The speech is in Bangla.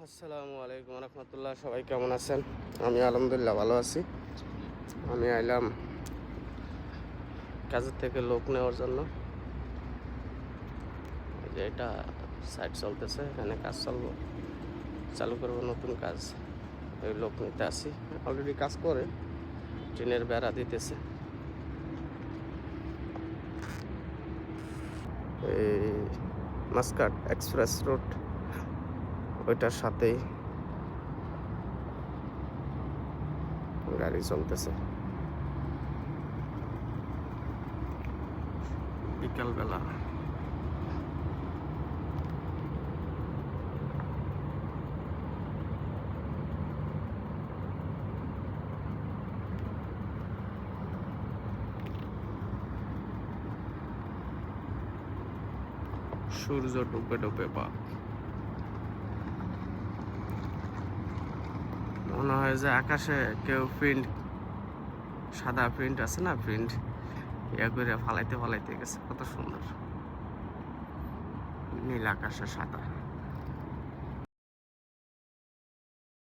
আসসালামু আলাইকুম রহমতুল্লাহ। সবাই কেমন আছেন? আমি আলহামদুলিল্লাহ ভালো আছি। আমি আইলাম কাজের থেকে লোক নেওয়ার জন্য। এই যে এটা সাইট চলতেছে, এখানে কাজ চালু করবো, নতুন কাজ। এই লোক নিতে আসি, অলরেডি কাজ করে, টিনের বেড়া দিতেছে। এই মাস্কাট এক্সপ্রেস রোড, ওইটার সাথেই গাড়ি চলতেছে। বিকালবেলা সূর্য ডুবে ডুবে পাক। মনে হয় যে আকাশে কেউ প্রিন্ট, সাদা প্রিন্ট আছে না, প্রিন্ট ইয়া করে ফালাইতে ফালাইতে গেছে। কত সুন্দর নীল আকাশে সাদা।